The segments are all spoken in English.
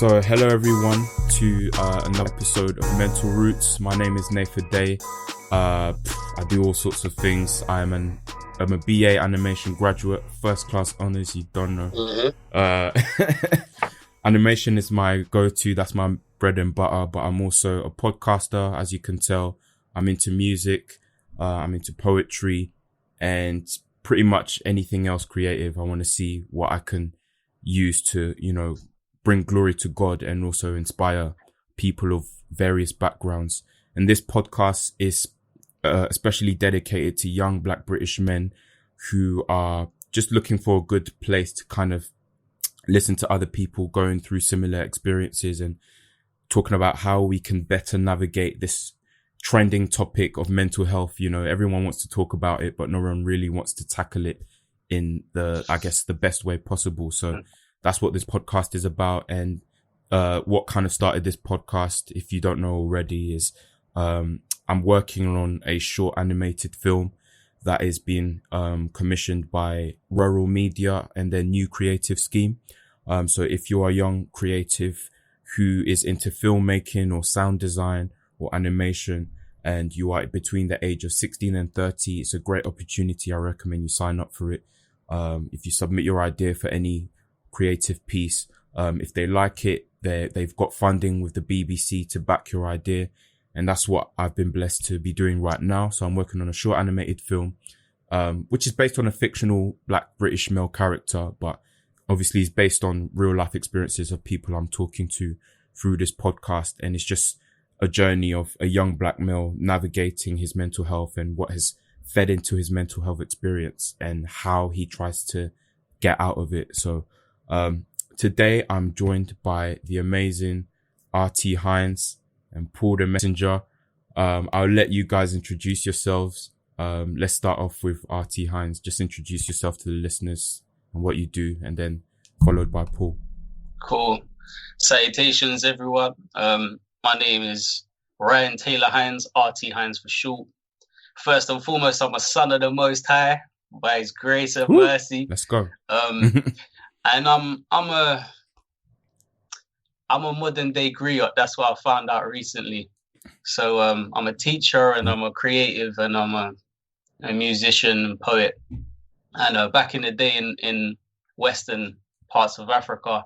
So hello everyone to another episode of Mental Roots. My name is Nathan Day. I do all sorts of things. I'm a BA animation graduate, first class honors, you don't know. Animation is my go-to, that's my bread and butter, but I'm also a podcaster, as you can tell. I'm into music, I'm into poetry, and pretty much anything else creative. I want to see what I can use to, bring glory to God and also inspire people of various backgrounds. And this podcast is especially dedicated to young Black British men who are just looking for a good place to kind of listen to other people going through similar experiences and talking about how we can better navigate this trending topic of mental health. Everyone wants to talk about it, but no one really wants to tackle it in the best way possible. So that's what this podcast is about. And what kind of started this podcast, if you don't know already, is I'm working on a short animated film that is being commissioned by Rural Media and their new creative scheme. So if you are a young creative who is into filmmaking or sound design or animation, and you are between the age of 16 and 30, it's a great opportunity. I recommend you sign up for it. If you submit your idea for any creative piece, if they like it, they've got funding with the BBC to back your idea. And that's what I've been blessed to be doing right now. So I'm working on a short animated film, which is based on a fictional Black British male character, but obviously is based on real life experiences of people I'm talking to through this podcast. And it's just a journey of a young Black male navigating his mental health and what has fed into his mental health experience and how he tries to get out of it. So, today I'm joined by the amazing R.T.Hines and Paul the Messenger. I'll let you guys introduce yourselves. Let's start off with R.T.Hines. Just introduce yourself to the listeners and what you do, and then followed by Paul. Cool. Salutations, everyone. My name is Ryan Taylor Hines, R.T. Hines for short. First and foremost, I'm a son of the Most High by His grace and mercy. Let's go. And I'm a modern day griot. That's what I found out recently. So I'm a teacher and I'm a creative and I'm a musician and poet. And back in the day in Western parts of Africa,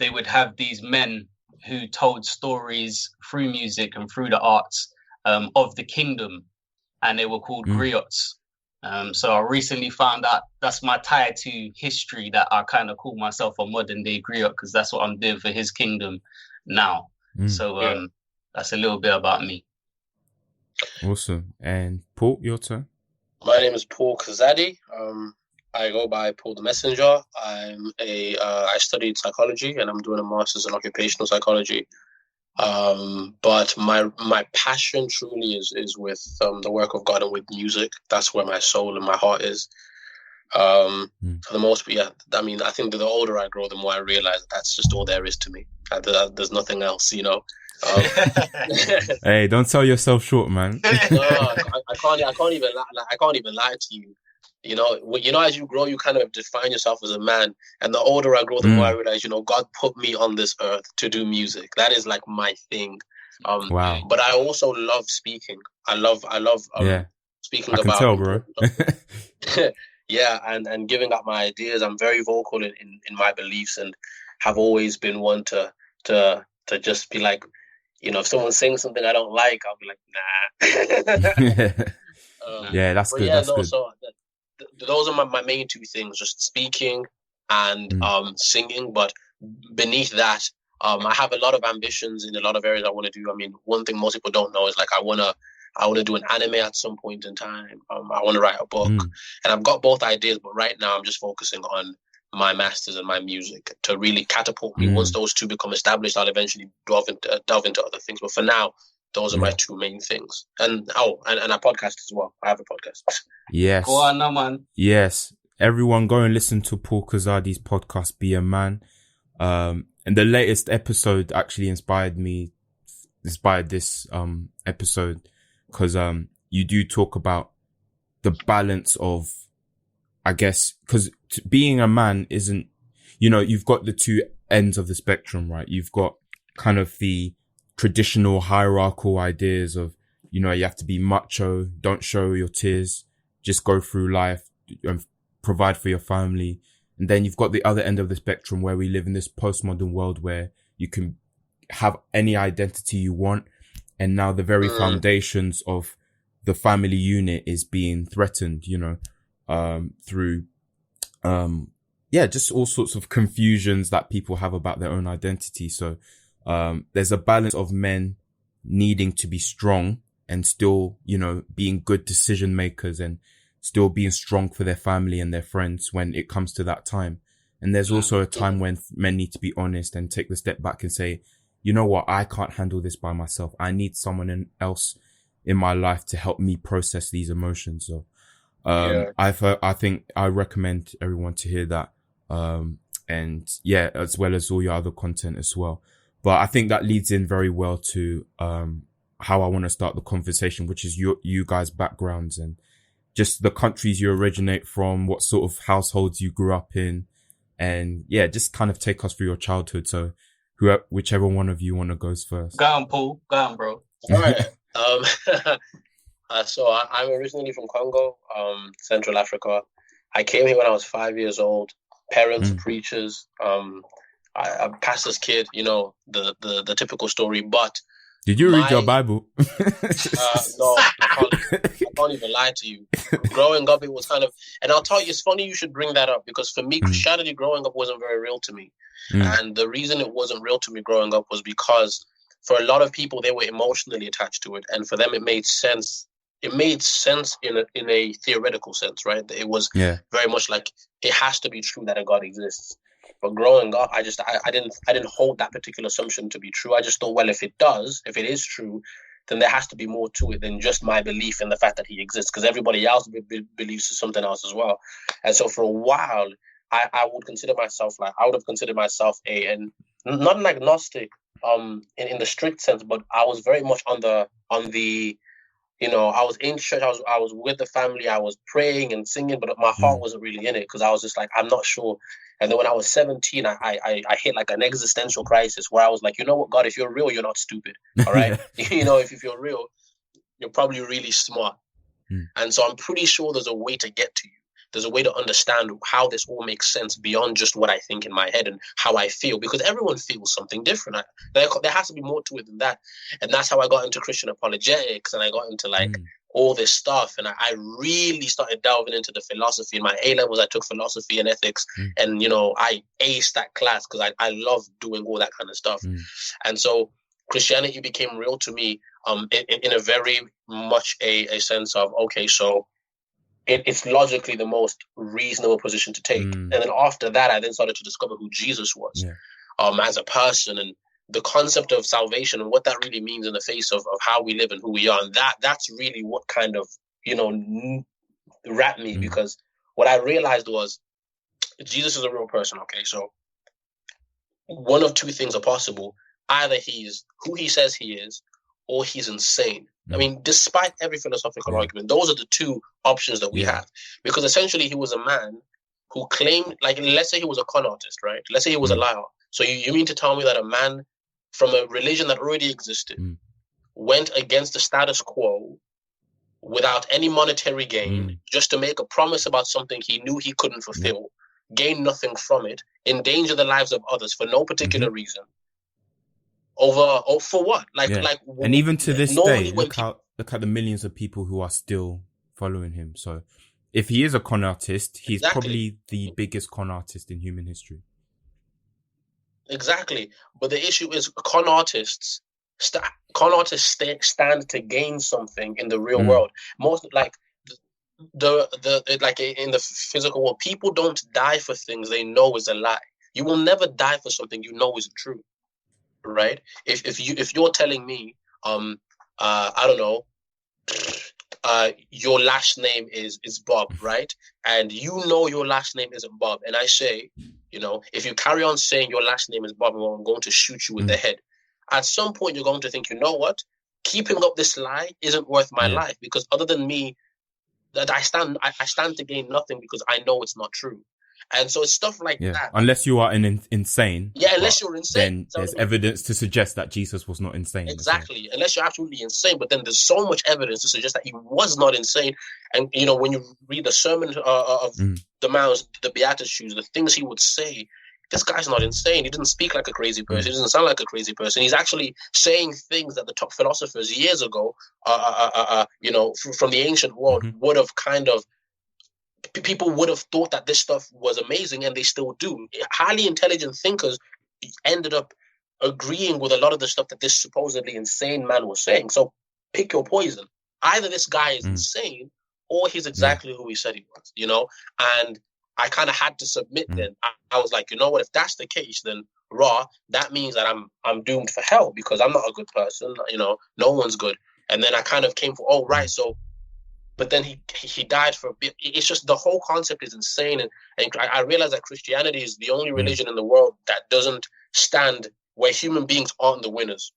they would have these men who told stories through music and through the arts of the kingdom, and they were called griots. So I recently found out that's my tie to history, that I kind of call myself a modern day griot because that's what I'm doing for his kingdom now. So that's a little bit about me. Awesome. And Paul, your turn. My name is Paul Kazadi. I go by Paul the Messenger. I studied psychology and I'm doing a master's in occupational psychology. But my passion truly is with the work of God and with music. That's where my soul and my heart is. For the most part, yeah. I mean, I think that the older I grow, the more I realize that's just all there is to me. There's nothing else, Hey, don't sell yourself short, man. No, I can't even lie to you. As you grow, you kind of define yourself as a man. And the older I grow, the more I realize, God put me on this earth to do music. That is like my thing. Wow. But I also love speaking. I love speaking about. I can tell, bro. Yeah, and giving up my ideas. I'm very vocal in my beliefs and have always been one to just be like, if someone sings something I don't like, I'll be like, nah. Yeah, that's good. That's good. So those are my main two things, just speaking and singing. But beneath that, I have a lot of ambitions in a lot of areas I want to do. I mean, one thing most people don't know is like I want to do an anime at some point in time. I want to write a book, and I've got both ideas. But right now, I'm just focusing on my masters and my music to really catapult me. Once those two become established, I'll eventually delve into other things. But for now, those are my two main things. And a podcast as well. I have a podcast. Yes. Go on now, man. Yes. Everyone go and listen to Paul Kazadi's podcast, Be a Man. And the latest episode actually inspired this episode because you do talk about the balance of, I guess, because being a man isn't, you've got the two ends of the spectrum, right? You've got kind of the traditional hierarchical ideas of, you have to be macho, don't show your tears, just go through life and provide for your family. And then you've got the other end of the spectrum where we live in this postmodern world where you can have any identity you want. And now the very foundations of the family unit is being threatened, through, just all sorts of confusions that people have about their own identity. So, there's a balance of men needing to be strong and still, being good decision makers and still being strong for their family and their friends when it comes to that time. And there's also a time when men need to be honest and take the step back and say, you know what? I can't handle this by myself. I need someone else in my life to help me process these emotions. So, I think I recommend everyone to hear that. As well as all your other content as well. But I think that leads in very well to, how I want to start the conversation, which is you guys' backgrounds and just the countries you originate from, what sort of households you grew up in. And just kind of take us through your childhood. So whichever one of you want to goes first. Go on, Paul. Go on, bro. All right. So I'm originally from Congo, Central Africa. I came here when I was 5 years old. Parents, preachers. I'm a pastor's kid. The typical story. But did you read your Bible? No, I can't even lie to you. Growing up, it was kind of, and I'll tell you, it's funny you should bring that up because for me, Christianity growing up wasn't very real to me. And the reason it wasn't real to me growing up was because for a lot of people, they were emotionally attached to it. And for them, it made sense. It made sense in a theoretical sense, right? It was very much like it has to be true that a God exists. But growing up, I didn't hold that particular assumption to be true. I just thought, well, if it is true, then there has to be more to it than just my belief in the fact that he exists, because everybody else believes something else as well. And so for a while, I would have considered myself and not an agnostic in the strict sense, but I was very much on the I was in church, I was with the family, I was praying and singing, but my heart wasn't really in it because I was just like, I'm not sure. And then when I was 17, I hit like an existential crisis where I was like, you know what, God, if you're real, you're not stupid. All right. If you're real, you're probably really smart. And so I'm pretty sure there's a way to get to you. There's a way to understand how this all makes sense beyond just what I think in my head and how I feel, because everyone feels something different. There has to be more to it than that. And that's how I got into Christian apologetics, and I got into all this stuff. And I really started delving into the philosophy. In my A-levels, I took philosophy and ethics. And, I aced that class because I love doing all that kind of stuff. And so Christianity became real to me in a very much a sense of, okay, so it's logically the most reasonable position to take. And then after that, I then started to discover who Jesus was as a person and the concept of salvation and what that really means in the face of how we live and who we are. And that's really what kind of, wrapped me, because what I realized was Jesus is a real person. Okay, so one of two things are possible. Either he's who he says he is, or he's insane. I mean, despite every philosophical argument, those are the two options that we have. Because essentially he was a man who claimed, let's say he was a con artist, right? Let's say he was a liar. So you mean to tell me that a man from a religion that already existed went against the status quo without any monetary gain, just to make a promise about something he knew he couldn't fulfill, gain nothing from it, endanger the lives of others for no particular reason? For what? And even to this day, look at the millions of people who are still following him. So if he is a con artist, he's probably the biggest con artist in human history. Exactly. But the issue is con artists stand to gain something in the real world. Most in the physical world, people don't die for things they know is a lie. You will never die for something you know is true. Right? If you're telling me, I don't know, your last name is Bob, right? And you know your last name isn't Bob, and I say, if you carry on saying your last name is Bob, I'm going to shoot you in the head. At some point, you're going to think, you know what? Keeping up this lie isn't worth my life, because other than me, that I stand to gain nothing because I know it's not true. And so it's stuff like that. Unless you are insane. Yeah, unless you're insane. Then there's evidence to suggest that Jesus was not insane. Exactly. Unless you're absolutely insane. But then there's so much evidence to suggest that he was not insane. And, you know, when you read the Sermon of the Mount, the Beatitudes, the things he would say, this guy's not insane. He doesn't speak like a crazy person. He doesn't sound like a crazy person. He's actually saying things that the top philosophers years ago, you know, from the ancient world would have kind of, people would have thought that this stuff was amazing, and they still do. Highly intelligent thinkers ended up agreeing with a lot of the stuff that this supposedly insane man was saying. So pick your poison. Either this guy is insane, or he's exactly who he said he was, you know? And I kind of had to submit then. I was like, you know what, if that's the case, then that means that I'm doomed for hell, because I'm not a good person, you know, no one's good. And then I kind of came for, so, but then he died for a bit. It's just, the whole concept is insane. And I realized that Christianity is the only religion in the world that doesn't stand where human beings aren't the winners.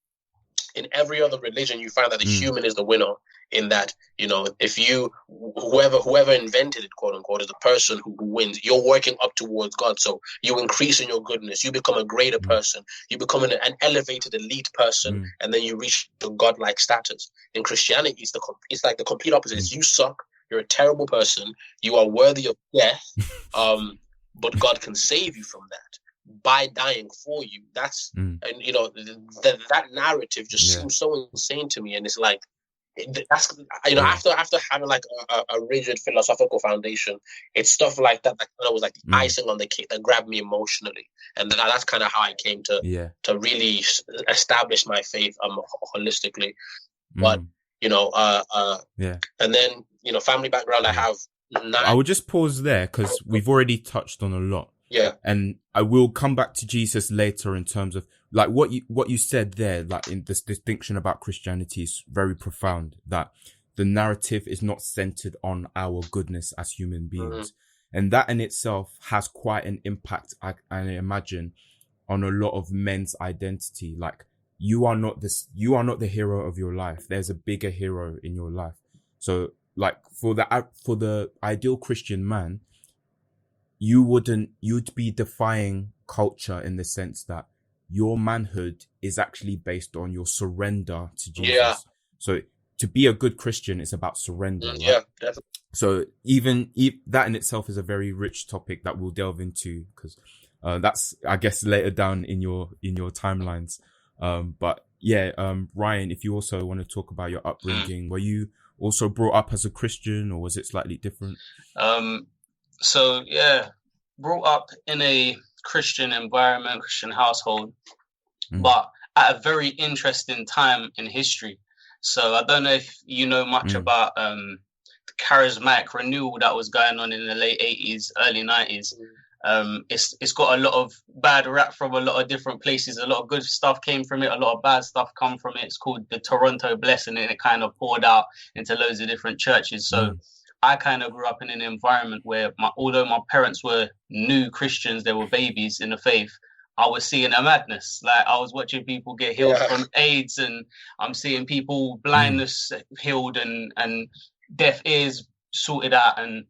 In every other religion, you find that the human is the winner, in that, you know, if you, whoever invented it, quote unquote, is the person who wins. You're working up towards God. So you increase in your goodness. You become a greater person. You become an elevated elite person. And then you reach the godlike status. In Christianity, it's like the complete opposite. It's, you suck. You're a terrible person. You are worthy of death. But God can save you from that by dying for you. That's, and you know, that narrative just seems so insane to me. And it's like, that's, you know, after having like a rigid philosophical foundation, it's stuff like that kind of was like the icing on the cake that grabbed me emotionally. And that's kind of how I came to really establish my faith holistically. But you know, and then, you know, family background, I have 9. I would just pause there, because we've already touched on a lot. And I will come back to Jesus later in terms of like what you said there, like in this distinction about Christianity is very profound, that the narrative is not centered on our goodness as human beings. And that in itself has quite an impact, I imagine, on a lot of men's identity. Like, you are not the hero of your life. There's a bigger hero in your life. So like for the ideal Christian man, you'd be defying culture in the sense that your manhood is actually based on your surrender to Jesus. So to be a good Christian is about surrender. Right? Definitely. So even that in itself is a very rich topic that we'll delve into, because that's, I guess, later down in your timelines. But Ryan, if you also want to talk about your upbringing, were you also brought up as a Christian, or was it slightly different? So brought up in a Christian environment, Christian household, but at a very interesting time in history. So I don't know if you know much about the charismatic renewal that was going on in the late 80s, early 90s. It's got a lot of bad rap from a lot of different places. A lot of good stuff came from it. A lot of bad stuff come from it. It's called the Toronto Blessing, and it kind of poured out into loads of different churches. So I kind of grew up in an environment where, although my parents were new Christians, they were babies in the faith, I was seeing a madness. Like, I was watching people get healed from AIDS, and I'm seeing people blindness healed and deaf ears sorted out, and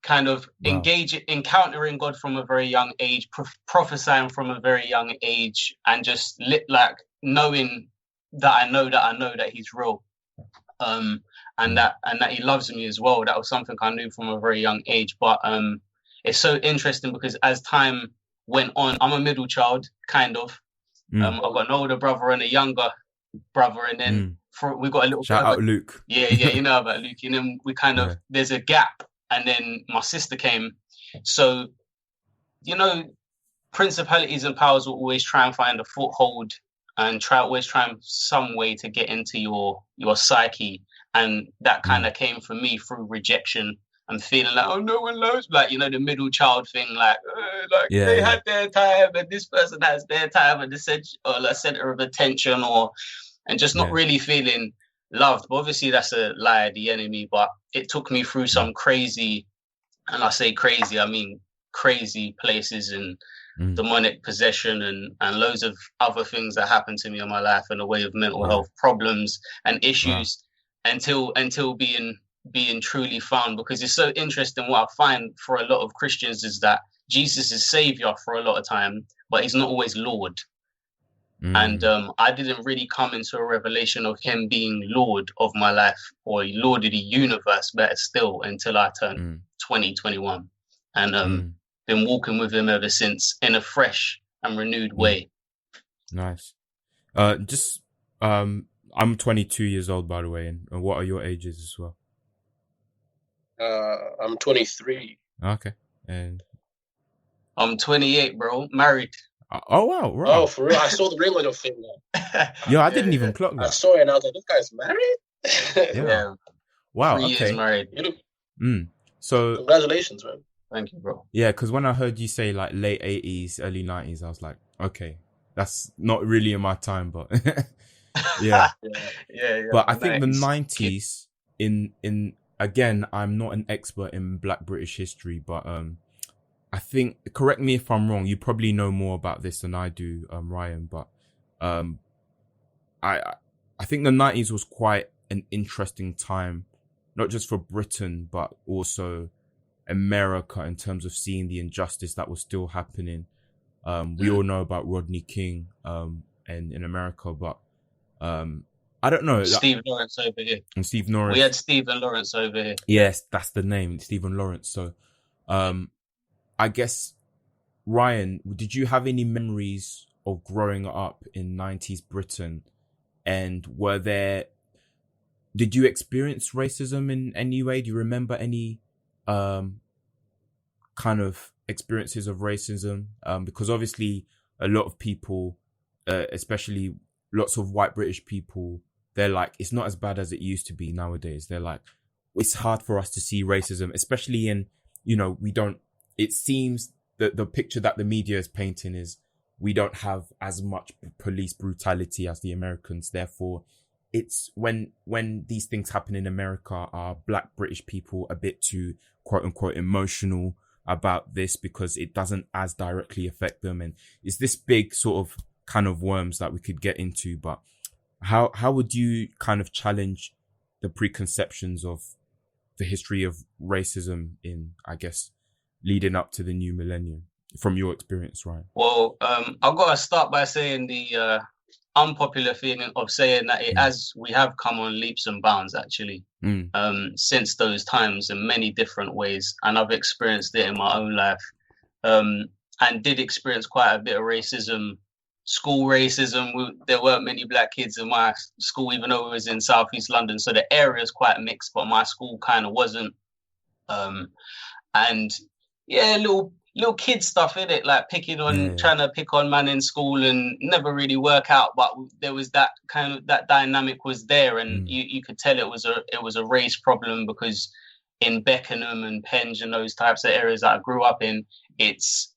kind of encountering God from a very young age, prophesying from a very young age, and just knowing that I know that he's real. And that he loves me as well. That was something I knew from a very young age. But it's so interesting because as time went on, I'm a middle child, kind of. I've got an older brother and a younger brother, and then we got a little shout out Luke. Yeah, you know about Luke. And then we kind of there's a gap, and then my sister came. So, you know, principalities and powers will always try and find a foothold and always try some way to get into your psyche. And that kind of came for me through rejection and feeling like, oh, no one loves, like, you know, the middle child thing, they had their time and this person has their time and the center of attention, and just not really feeling loved. But obviously that's a lie of the enemy, but it took me through some crazy, and I say crazy, I mean crazy places and demonic possession and loads of other things that happened to me in my life in the way of mental health problems and issues until being truly found. Because it's so interesting, what I find for a lot of Christians is that Jesus is savior for a lot of time, but he's not always Lord. Mm. And I didn't really come into a revelation of him being Lord of my life, or Lord of the universe, better still, until I turned 2021. And been walking with him ever since in a fresh and renewed way. Nice. I'm 22 years old, by the way. And what are your ages as well? I'm 23. Okay. And I'm 28, bro. Married. Oh, wow. Right. Oh, for real? I saw the ring on your finger. I didn't even clock that. I saw it and I was like, this guy's married? Yeah. Wow. 3 years married. So congratulations, man. Thank you, bro. Yeah, because when I heard you say like late 80s, early 90s, I was like, okay, that's not really in my time, but yeah. But I think the 90s in again, I'm not an expert in Black British history, but I think, correct me if I'm wrong, you probably know more about this than I do, Ryan, but I think the 90s was quite an interesting time, not just for Britain, but also America, in terms of seeing the injustice that was still happening. We all know about Rodney King and in America, but I don't know. Steve Lawrence over here. And Steve Norris. We had Stephen Lawrence over here. Yes, that's the name, Stephen Lawrence. So I guess, Ryan, did you have any memories of growing up in 90s Britain? And did you experience racism in any way? Do you remember any kind of experiences of racism? Because obviously a lot of people, especially lots of white British people, they're like, it's not as bad as it used to be nowadays. They're like, it's hard for us to see racism, especially in, it seems that the picture that the media is painting is we don't have as much police brutality as the Americans. Therefore, it's when these things happen in America, are Black British people a bit too quote unquote emotional about this because it doesn't as directly affect them? And it's this big sort of kind of worms that we could get into, but how would you kind of challenge the preconceptions of the history of racism in, I guess, leading up to the new millennium from your experience, Ryan? Well, I've got to start by saying the unpopular feeling of saying that we have come on leaps and bounds, actually, since those times in many different ways. And I've experienced it in my own life, and did experience quite a bit of racism, school racism. There weren't many Black kids in my school, even though it was in Southeast London. So the area is quite mixed, but my school kind of wasn't. And yeah, little kid stuff in it, like trying to pick on man in school and never really work out. But there was that dynamic was there, and you could tell it was a race problem, because in Beckenham and Penge and those types of areas that I grew up in, it's,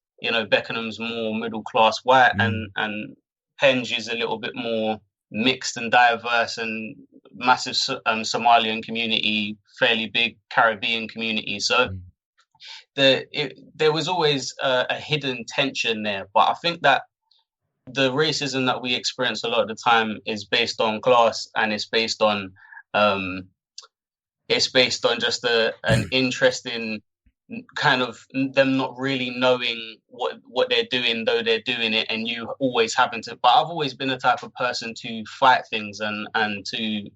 Beckenham's more middle class white, and Penge is a little bit more mixed and diverse, and massive Somalian community, fairly big Caribbean community. So there was always a hidden tension there. But I think that the racism that we experience a lot of the time is based on class, and it's based on just an interest in kind of them not really knowing what they're doing, though they're doing it, and you always having to. But I've always been the type of person to fight things and to,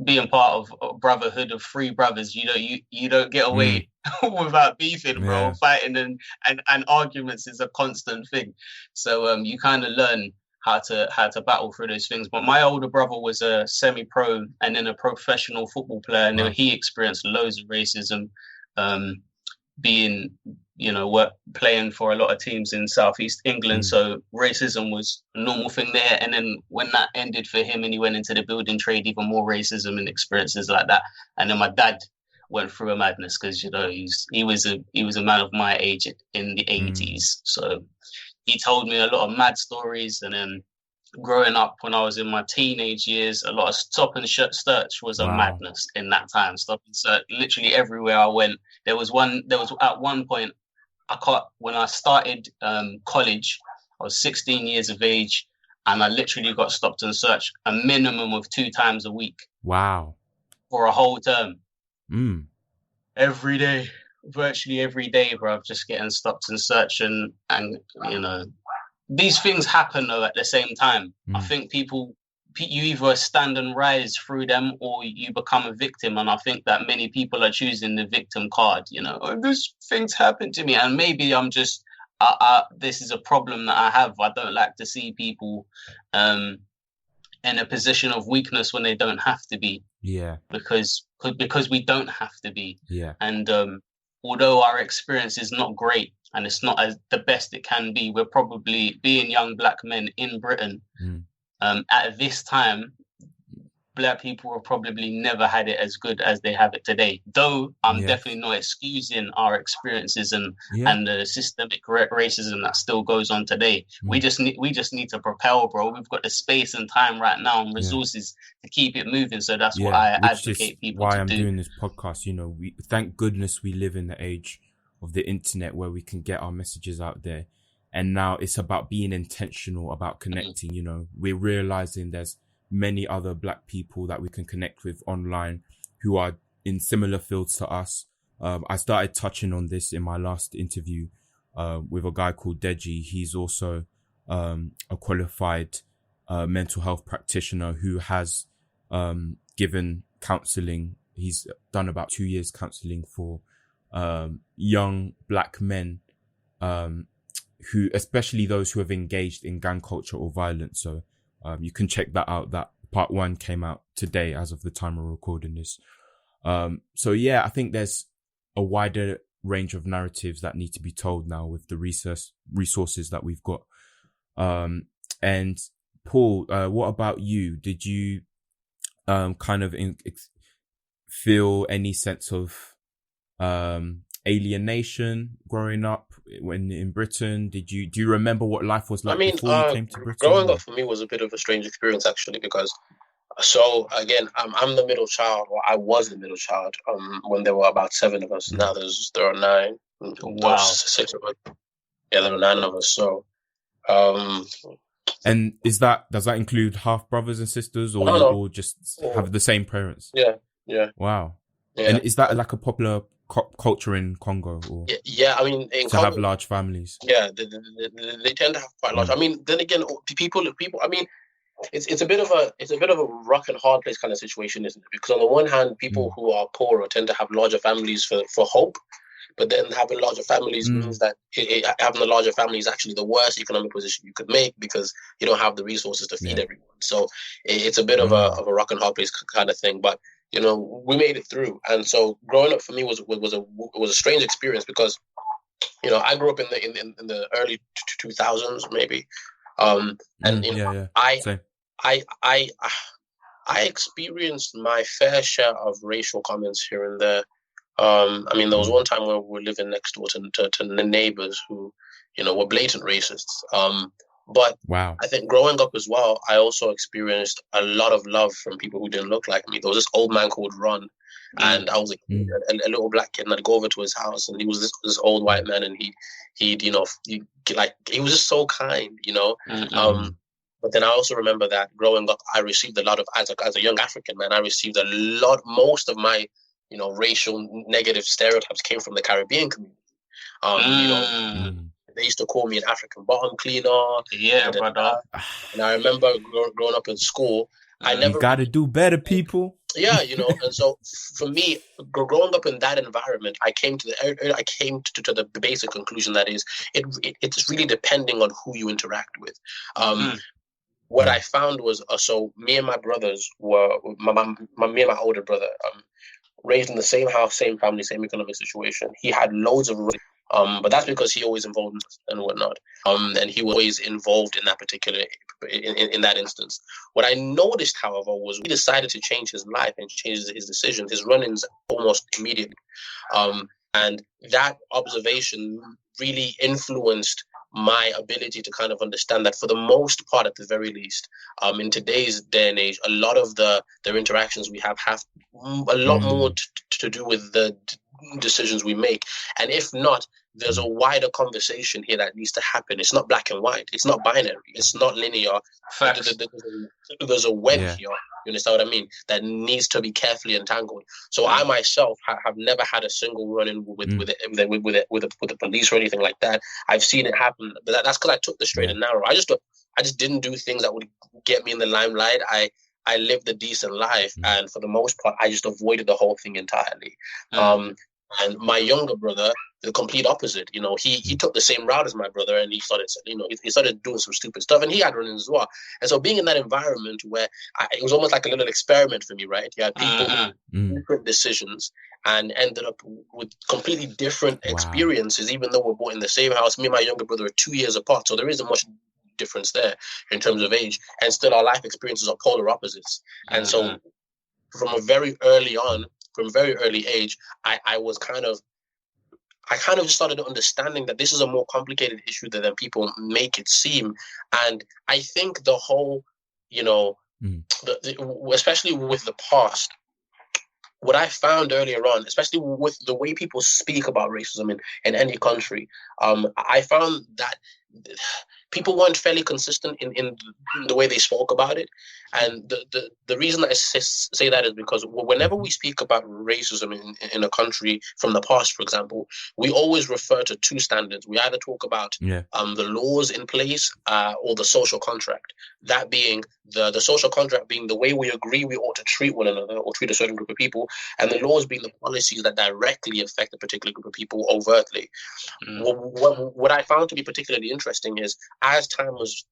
being part of a brotherhood of three brothers. You don't get away without beefing, bro. Fighting and arguments is a constant thing. So you kind of learn how to battle through those things. But my older brother was a semi-pro and then a professional football player, and he experienced loads of racism, being, playing for a lot of teams in Southeast England. So racism was a normal thing there. And then when that ended for him and he went into the building trade, even more racism and experiences like that. And then my dad went through a madness because, he was a man of my age in the 80s. So he told me a lot of mad stories. And then growing up when I was in my teenage years, a lot of stop and search was a madness in that time. Stop and search, literally everywhere I went. There was at one point, when I started college, I was 16 years of age, and I literally got stopped and searched a minimum of 2 times a week. Wow. For a whole term. Every day. virtually every day, bro, just getting stopped and searched, and you know, these things happen though at the same time. I think you either stand and rise through them, or you become a victim. And I think that many people are choosing the victim card. You know, oh, these things happen to me, and maybe I'm just, this is a problem that I have. I don't like to see people in a position of weakness when they don't have to be. Yeah. Because we don't have to be. Yeah. And although our experience is not great and it's not as the best it can be, we're probably, being young black men in Britain, at this time, black people have probably never had it as good as they have it today. Though I'm definitely not excusing our experiences and the systemic racism that still goes on today. We just need to propel, bro. We've got the space and time right now and resources to keep it moving. So that's what I advocate people to do. Why I'm doing this podcast. You know, thank goodness we live in the age of the internet where we can get our messages out there. And now it's about being intentional about connecting. You know, we're realizing there's many other black people that we can connect with online who are in similar fields to us. I started touching on this in my last interview with a guy called Deji. He's also a qualified mental health practitioner who has given counseling. He's done about 2 years counseling for young black men, who, especially those who have engaged in gang culture or violence. So you can check that out. That part 1 came out today as of the time we're recording this. So yeah, I think there's a wider range of narratives that need to be told now with the resources that we've got. And Paul, what about you? Did you kind of feel any sense of alienation growing up when in Britain? Do you remember what life was like before you came to Britain? Growing up for me was a bit of a strange experience, actually, because so again, I'm the middle child, or I was the middle child when there were about 7 of us. Now there are 9. Wow. 6 of us. Yeah, there are 9 of us. So and does that include half brothers and sisters, or no. you all just have the same parents? Yeah. Wow. Yeah. And is that like a popular culture in Congo? Or yeah, I mean, in to Congo, have large families. Yeah, they tend to have quite large. I mean, then again, people. I mean, it's a bit of a rock and hard place kind of situation, isn't it? Because on the one hand, people who are poorer tend to have larger families for hope, but then having larger families means that having a larger family is actually the worst economic position you could make, because you don't have the resources to feed everyone. So it's a bit of a rock and hard place kind of thing. But you know, we made it through. And so growing up for me was a strange experience, because you know, I grew up in the early 2000s maybe. And you know, I experienced my fair share of racial comments here and there. I mean, there was one time where we were living next door to the neighbors who, you know, were blatant racists. But wow. I think growing up as well, I also experienced a lot of love from people who didn't look like me. There was this old man called Ron, and I was a little black kid, and I'd go over to his house, and he was this old white man, and he was just so kind, you know. But then I also remember that growing up, I received a lot of, as a young African man, I received most of my, you know, racial negative stereotypes came from the Caribbean community. You know, they used to call me an African bottom cleaner. Yeah, brother. And I remember growing up in school, I never. You got to do better, people. Yeah, you know, and so for me, growing up in that environment, I came to the basic conclusion that is, it's really depending on who you interact with. What I found was, so me and my brothers were, me and my older brother, raised in the same house, same family, same economic situation. He had loads of, but that's because he always involved and whatnot. And he was always involved in that particular, in that instance. What I noticed, however, was he decided to change his life and change his decisions, his run-ins almost immediately. And that observation really influenced my ability to kind of understand that for the most part, at the very least, in today's day and age, a lot of their interactions we have a lot more to do with the decisions we make. And if not, there's a wider conversation here that needs to happen. It's not black and white. It's not binary. It's not linear. There's a web here. You understand what I mean? That needs to be carefully entangled. So I myself have never had a single run-in with the police or anything like that. I've seen it happen, but that's because I took the straight and narrow. I just didn't do things that would get me in the limelight. I lived a decent life, and for the most part, I just avoided the whole thing entirely. And my younger brother, the complete opposite. You know, he took the same route as my brother, and he started, he started doing some stupid stuff, and he had run-ins as well. And so, being in that environment where it was almost like a little experiment for me, right? You had people with different decisions and ended up with completely different experiences, even though we're born in the same house. Me and my younger brother are 2 years apart, so there isn't much difference there in terms of age, and still our life experiences are polar opposites. And so, from a very early age, I kind of just started understanding that this is a more complicated issue than people make it seem. And I think the whole, especially with the past, what I found earlier on, especially with the way people speak about racism in any country, I found that people weren't fairly consistent in the way they spoke about it. And the reason I say that is because whenever we speak about racism in a country from the past, for example, we always refer to two standards. We either talk about the laws in place or the social contract. That being the social contract being the way we agree we ought to treat one another or treat a certain group of people, and the laws being the policies that directly affect a particular group of people overtly. What I found to be particularly interesting is as time has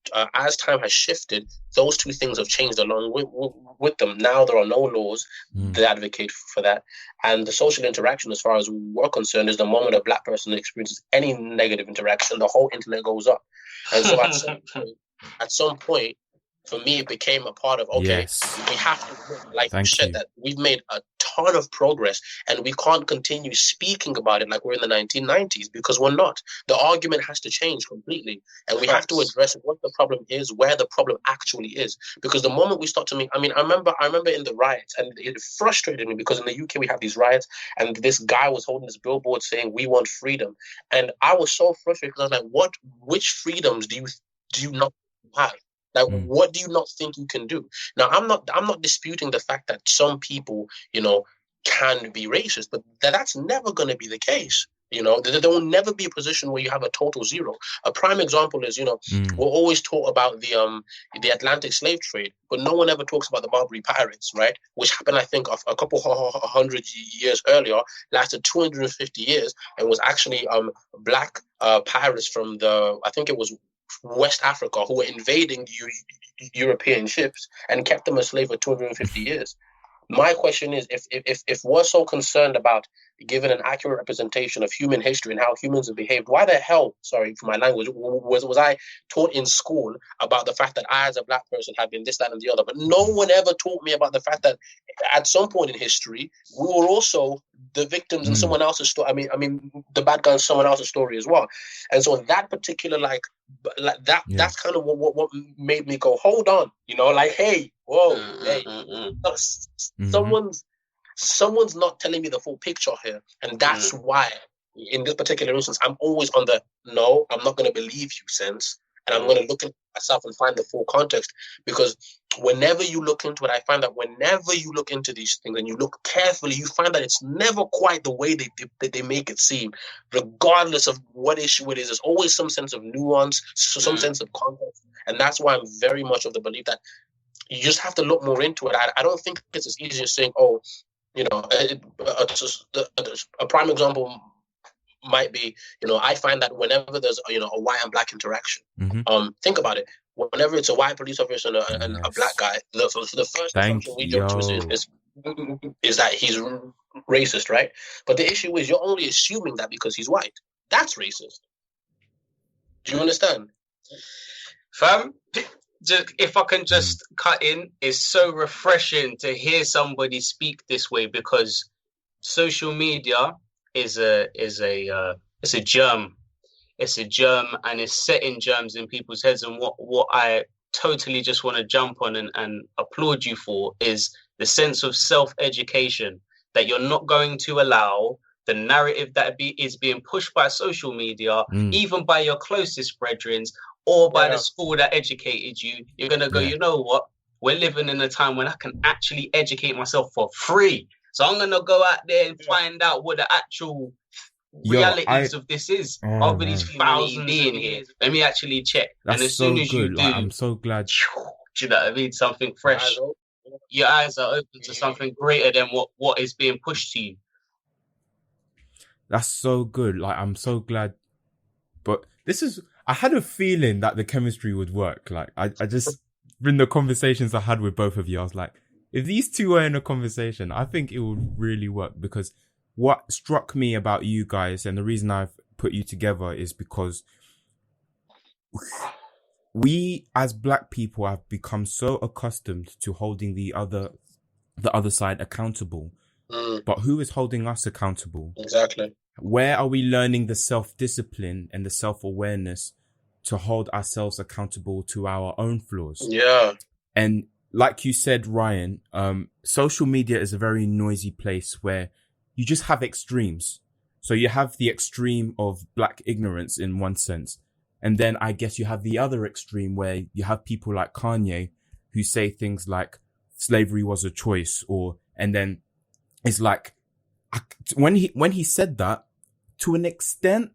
shifted, those two things have changed along with them. Now there are no laws that advocate for that, and the social interaction, as far as we're concerned, is the moment a black person experiences any negative interaction, the whole internet goes up. And so at some point, for me, it became a part of, we have to, like you said, that we've made a ton of progress and we can't continue speaking about it like we're in the 1990s, because we're not. The argument has to change completely, and we have to address what the problem is, where the problem actually is. Because the moment we start to make, I remember in the riots, and it frustrated me because in the UK we have these riots, and this guy was holding this billboard saying we want freedom, and I was so frustrated because I was like, which freedoms do you not have? Like, what do you not think you can do? Now, I'm not disputing the fact that some people, can be racist, but that's never going to be the case. There will never be a position where you have a total zero. A prime example is, we're always taught about the Atlantic slave trade, but no one ever talks about the Barbary pirates, right? Which happened, I think, a couple hundred years earlier, lasted 250 years, and was actually black pirates from I think it was West Africa, who were invading European ships and kept them a slave for 250 years. My question is, if we're so concerned about giving an accurate representation of human history and how humans have behaved, why the hell, sorry for my language, was I taught in school about the fact that I as a black person have been this, that, and the other? But no one ever taught me about the fact that at some point in history, we were also the victims in someone else's story. I mean, the bad guy in someone else's story as well. And so that particular, that's kind of what made me go, hold on, hey, whoa, hey, someone's not telling me the full picture here. And that's why in this particular instance, I'm always on the, no, I'm not going to believe you sense. And I'm going to look at myself and find the full context, because whenever you look into it, I find that whenever you look into these things and you look carefully, you find that it's never quite the way they make it seem. Regardless of what issue it is, there's always some sense of nuance, some sense of context. And that's why I'm very much of the belief that you just have to look more into it. I don't think it's as easy as saying, a prime example might be, I find that whenever there's a white and black interaction, think about it. Whenever it's a white police officer and a black guy, the first assumption we jump to is that he's racist, right? But the issue is you're only assuming that because he's white. That's racist. Do you understand? Fam, if I can just cut in, it's so refreshing to hear somebody speak this way, because social media is a germ. It's a germ, and it's setting germs in people's heads. And what I totally just want to jump on and applaud you for is the sense of self-education, that you're not going to allow the narrative that is being pushed by social media, even by your closest brethren, or by the school that educated you, you're going to go, you know what? We're living in a time when I can actually educate myself for free. So I'm going to go out there and find out what the actual realities of this is. Over these thousands of years. Let me actually check. That's and as so soon as good. you do, I'm so glad. Do you know what I mean? Something fresh. Your eyes are open to something greater than what is being pushed to you. That's so good. Like, I'm so glad. But I had a feeling that the chemistry would work. Like, I just, in the conversations I had with both of you, I was like, if these two were in a conversation, I think it would really work. Because what struck me about you guys, and the reason I've put you together, is because we as Black people have become so accustomed to holding the other side accountable. But who is holding us accountable? Exactly. Where are we learning the self-discipline and the self-awareness to hold ourselves accountable to our own flaws? Yeah. And like you said, Ryan, social media is a very noisy place where you just have extremes. So you have the extreme of Black ignorance in one sense. And then I guess you have the other extreme where you have people like Kanye who say things like slavery was a choice, and then it's like, when he said that, to an extent,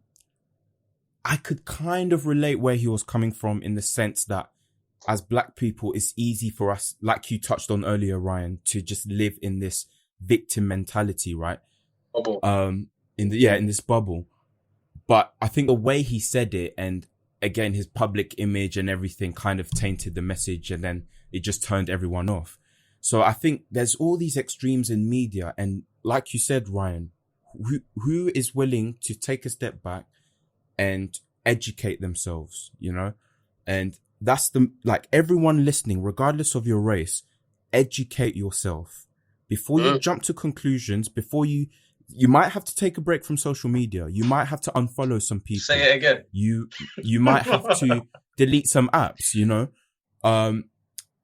I could kind of relate where he was coming from, in the sense that as Black people, it's easy for us, like you touched on earlier, Ryan, to just live in this victim mentality, right? Bubble. In this bubble. But I think the way he said it, and again, his public image and everything, kind of tainted the message, and then it just turned everyone off. So I think there's all these extremes in media, and like you said, Ryan, who is willing to take a step back and educate themselves, you know? And that's everyone listening, regardless of your race, educate yourself before you jump to conclusions, before you might have to take a break from social media. You might have to unfollow some people. Say it again. You might have to delete some apps, you know?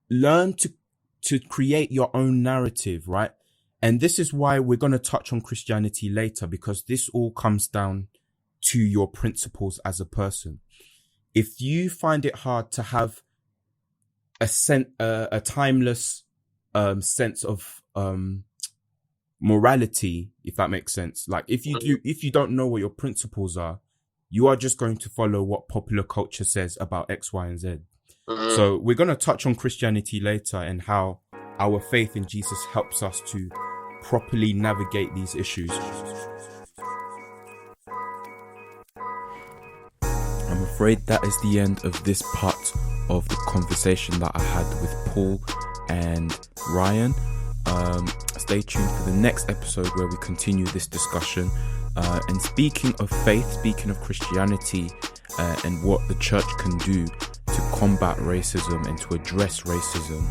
Learn to create your own narrative, right? And this is why we're going to touch on Christianity later, because this all comes down to your principles as a person. If you find it hard to have a timeless sense of morality, if that makes sense, like if you don't know what your principles are, you are just going to follow what popular culture says about X, Y, and Z. So we're going to touch on Christianity later and how our faith in Jesus helps us to properly navigate these issues. I'm afraid that is the end of this part of the conversation that I had with Paul and Ryan. Stay tuned for the next episode where we continue this discussion. And speaking of faith, speaking of Christianity, and what the church can do to combat racism and to address racism,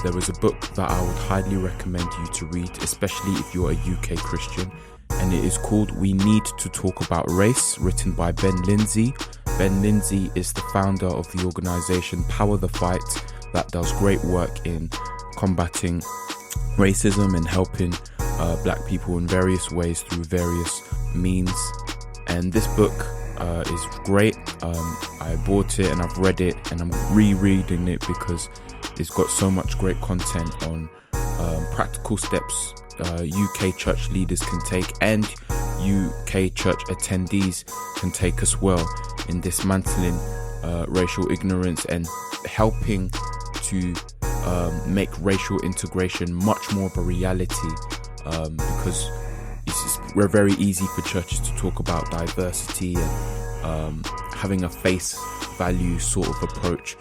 there was a book that I would highly recommend you to read, especially if you're a UK Christian, and it is called We Need to Talk About Race, written by Ben Lindsay. Ben Lindsay is the founder of the organisation Power the Fight, that does great work in combating racism and helping Black people in various ways through various means. And this book is great. I bought it and I've read it, and I'm rereading it because it's got so much great content on practical steps UK church leaders can take and UK church attendees can take as well in dismantling racial ignorance and helping to make racial integration much more of a reality, because we're very easy for churches to talk about diversity and having a face value sort of approach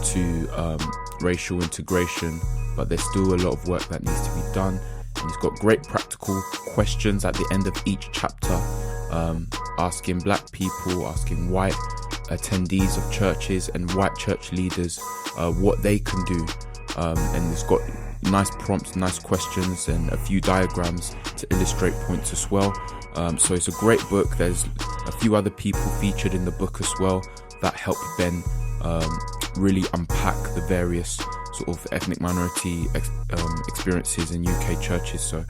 to racial integration, but there's still a lot of work that needs to be done. And he's got great practical questions at the end of each chapter, asking Black people, asking white attendees of churches and white church leaders what they can do, and he's got nice prompts, nice questions, and a few diagrams to illustrate points as well. So it's a great book. There's a few other people featured in the book as well that help Ben really unpack the various sort of ethnic minority experiences in UK churches. So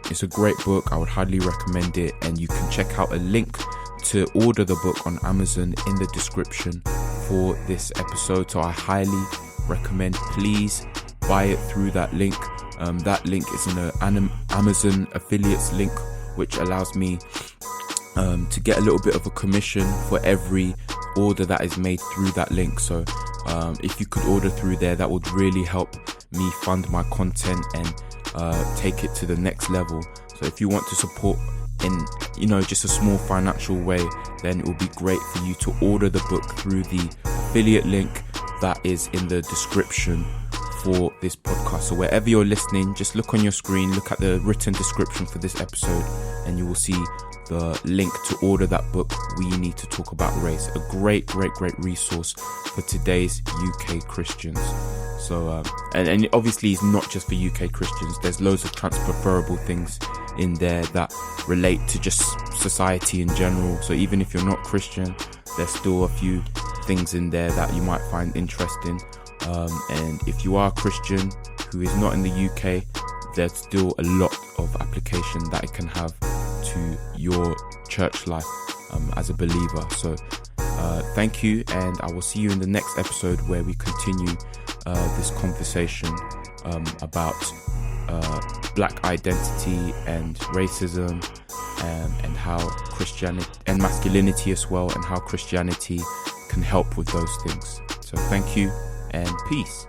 It's a great book. I would highly recommend it, and you can check out a link to order the book on Amazon in the description for this episode. So I highly recommend, please buy it through that link. That link is an Amazon affiliates link, which allows me to get a little bit of a commission for every order that is made through that link. So if you could order through there, that would really help me fund my content and take it to the next level. So if you want to support in just a small financial way, then it would be great for you to order the book through the affiliate link that is in the description for this podcast. So wherever you're listening, just look on your screen, look at the written description for this episode, and you will see the link to order that book, We Need to Talk About Race. A great resource for today's UK Christians. So and obviously it's not just for UK Christians. There's loads of transferable things in there that relate to just society in general. So even if you're not Christian, there's still a few things in there that you might find interesting. And if you are a Christian who is not in the UK, there's still a lot of application that it can have to your church life as a believer. So thank you, and I will see you in the next episode where we continue this conversation about black identity and racism, and how Christianity and masculinity as well, and how Christianity can help with those things. So thank you and peace.